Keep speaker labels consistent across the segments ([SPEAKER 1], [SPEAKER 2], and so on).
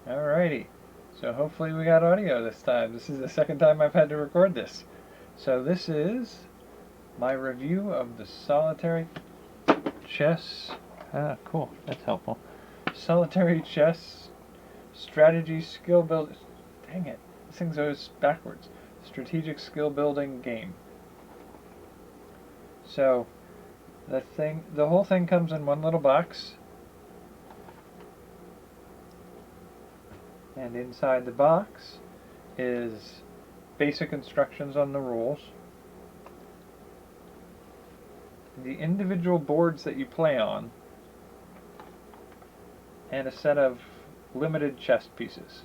[SPEAKER 1] Alrighty, so hopefully we got audio this time. This is the second time I've had to record this. So this is my review of the Solitaire Chess. Ah, cool, that's helpful. Solitaire Chess Strategy Skill Building. Dang it, this thing goes backwards. Strategic Skill Building Game. So the whole thing comes in one little box. And inside the box is basic instructions on the rules, the individual boards that you play on, and a set of limited chess pieces.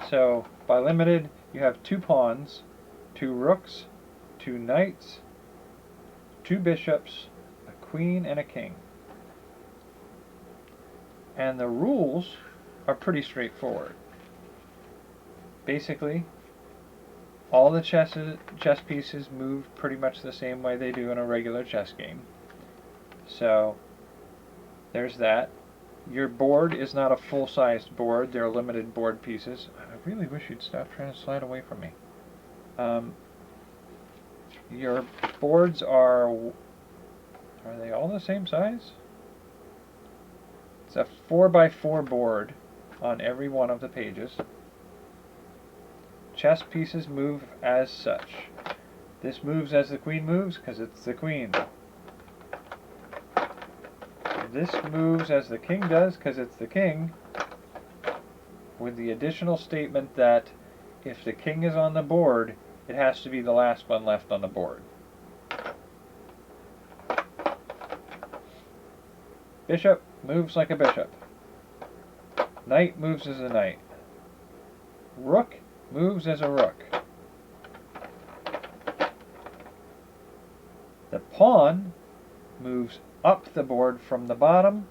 [SPEAKER 1] So by limited, you have 2 pawns, 2 rooks, 2 knights, 2 bishops, a queen, and a king. And the rules are pretty straightforward. Basically, all the chess pieces move pretty much the same way they do in a regular chess game. So there's that. Your board is not a full-sized board. They're limited board pieces. I really wish you'd stop trying to slide away from me. Your boards are they all the same size? It's a 4x4 board on every one of the pages. Chess pieces move as such. This moves as the queen moves because it's the queen. This moves as the king does because it's the king, with the additional statement that if the king is on the board, it has to be the last one left on the board. Bishop moves like a bishop. Knight moves as a knight. Rook moves as a rook. The pawn moves up the board from the bottom,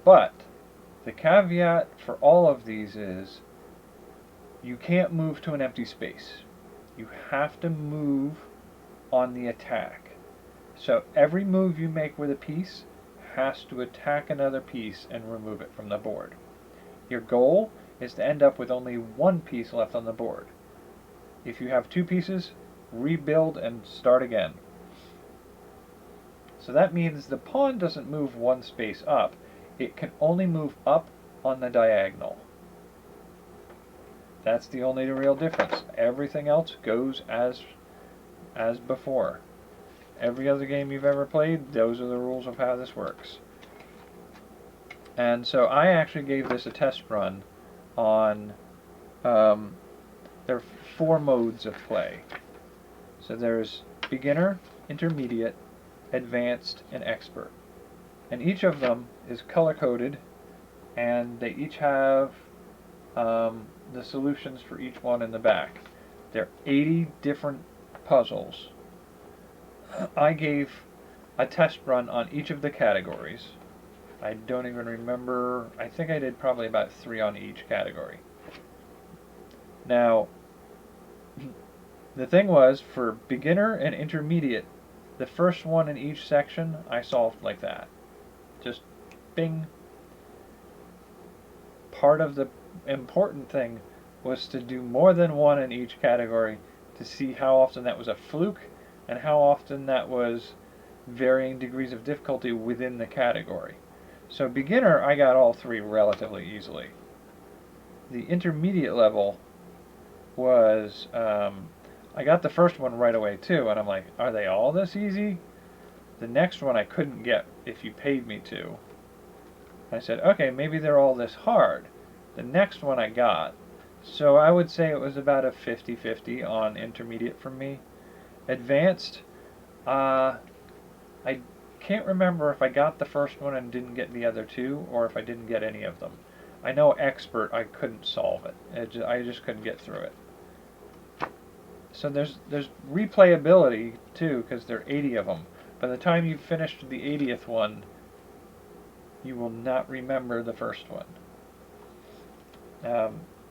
[SPEAKER 1] but the caveat for all of these is you can't move to an empty space. You have to move on the attack. So every move you make with a piece has to attack another piece and remove it from the board. Your goal is to end up with only 1 piece left on the board. If you have 2 pieces, rebuild and start again. So that means the pawn doesn't move 1 space up. It can only move up on the diagonal. That's the only real difference. Everything else goes as before. Every other game you've ever played, those are the rules of how this works. And so I actually gave this a test run on, there are 4 modes of play. So there's beginner, intermediate, advanced, and expert. And each of them is color-coded, and they each have the solutions for each one in the back. There are 80 different puzzles. I gave a test run on each of the categories. I don't even remember. I think I did probably about 3 on each category. Now, the thing was, for beginner and intermediate, the first one in each section I solved like that. Just bing. Part of the important thing was to do more than 1 in each category to see how often that was a fluke and how often that was varying degrees of difficulty within the category. So beginner, I got all 3 relatively easily. The intermediate level was, I got the first one right away too, and I'm like, are they all this easy? The next one I couldn't get if you paid me to. I said, okay, maybe they're all this hard. The next one I got. So I would say it was about a 50-50 on intermediate for me. Advanced, I can't remember if I got the first one and didn't get the other 2, or if I didn't get any of them. I know expert, I couldn't solve it. I just couldn't get through it. So there's replayability too, because there are 80 of them. By the time you've finished the 80th one, you will not remember the first one.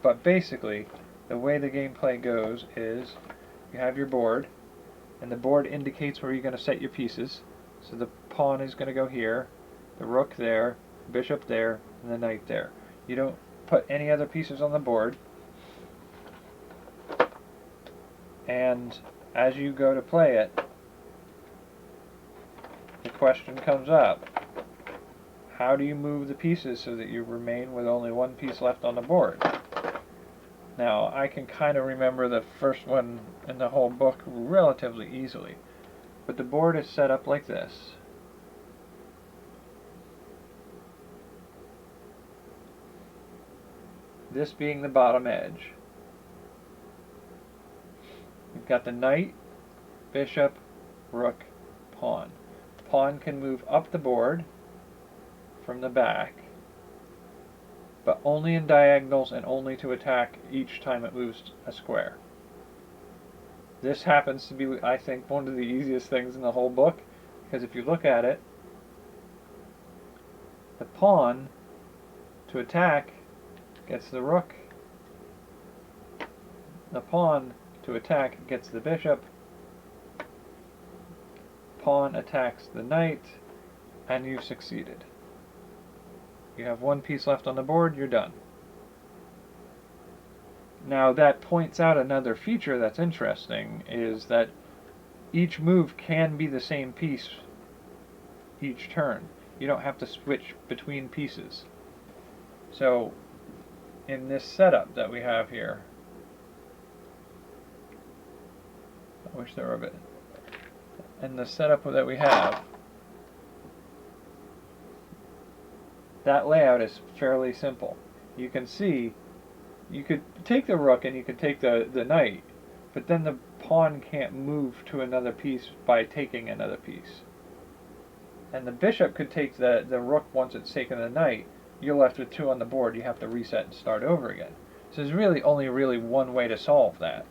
[SPEAKER 1] But basically, the way the gameplay goes is you have your board, and the board indicates where you're going to set your pieces. So the pawn is going to go here, the rook there, bishop there, and the knight there. You don't put any other pieces on the board. And as you go to play it, the question comes up. How do you move the pieces so that you remain with only one piece left on the board? Now, I can kind of remember the first one in the whole book relatively easily. But the board is set up like this. This being the bottom edge. You've got the knight, bishop, rook, pawn. Pawn can move up the board from the back, but only in diagonals and only to attack each time it moves a square. This happens to be, I think, one of the easiest things in the whole book, because if you look at it, the pawn to attack gets the rook, the pawn to attack gets the bishop, pawn attacks the knight, and you've succeeded. You have one piece left on the board, you're done. Now that points out another feature that's interesting, is that each move can be the same piece each turn. You don't have to switch between pieces. So in this setup that we have here, I wish there were a bit. In the setup that we have, that layout is fairly simple. You can see, you could take the rook and you could take the knight, but then the pawn can't move to another piece by taking another piece. And the bishop could take the rook once it's taken the knight. You're left with two on the board. You have to reset and start over again. So there's really only one way to solve that.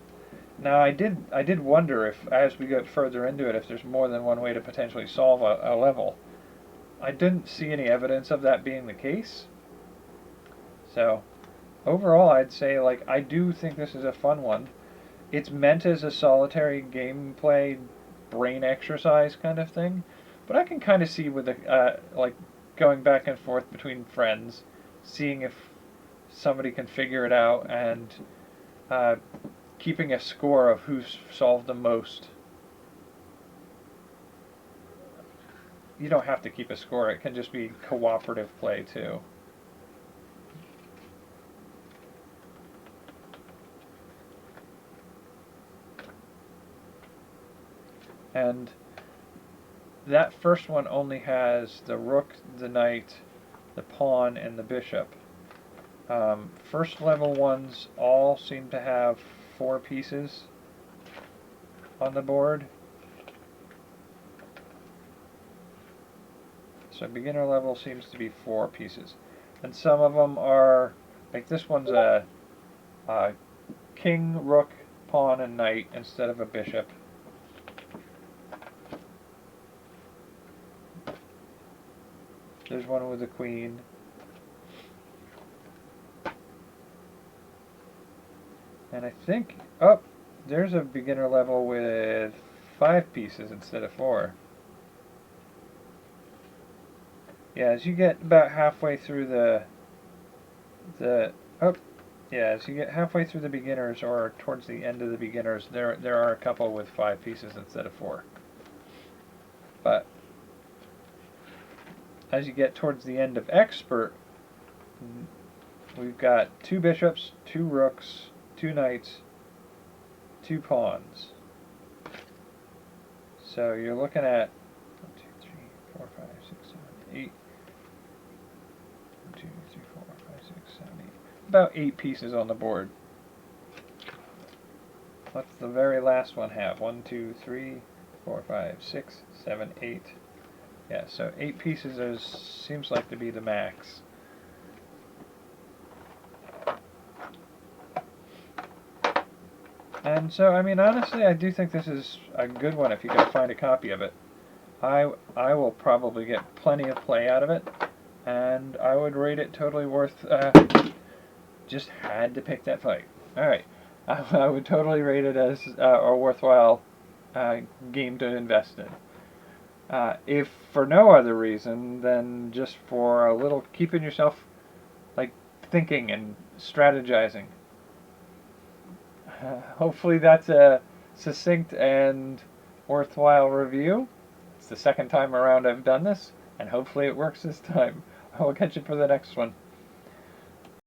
[SPEAKER 1] Now I did wonder if, as we get further into it, if there's more than one way to potentially solve a level. I didn't see any evidence of that being the case. So overall, I'd say, like, I do think this is a fun one. It's meant as a solitary gameplay brain exercise kind of thing, but I can kind of see with like going back and forth between friends, seeing if somebody can figure it out, and keeping a score of who's solved the most. You don't have to keep a score, it can just be cooperative play too. And that first one only has the rook, the knight, the pawn, and the bishop. First level ones all seem to have 4 pieces on the board. So beginner level seems to be 4 pieces. And some of them are, like this one's a king, rook, pawn, and knight instead of a bishop. There's one with a queen. And I think, oh, there's a beginner level with 5 pieces instead of 4. Yeah, as you get about halfway through as you get halfway through the beginners, or towards the end of the beginners, there are a couple with 5 pieces instead of 4. But as you get towards the end of expert, we've got 2 bishops, 2 rooks, 2 knights, 2 pawns. So you're looking at 1, 2, 3, 4, 5, 6, 7, 8. 1, 2, 3, 4, 5, 6, 7, 8. About 8 pieces on the board. What's the very last one have? 1, 2, 3, 4, 5, 6, 7, 8. Yeah, so 8 pieces seems like to be the max. And so, I mean, honestly, I do think this is a good one if you can find a copy of it. I will probably get plenty of play out of it, and I would rate it totally worth, just had to pick that fight. Alright, I would totally rate it as a worthwhile game to invest in. If for no other reason than just for a little keeping yourself, like, thinking and strategizing. Hopefully that's a succinct and worthwhile review. It's the second time around I've done this, and hopefully it works this time. I will catch you for the next one.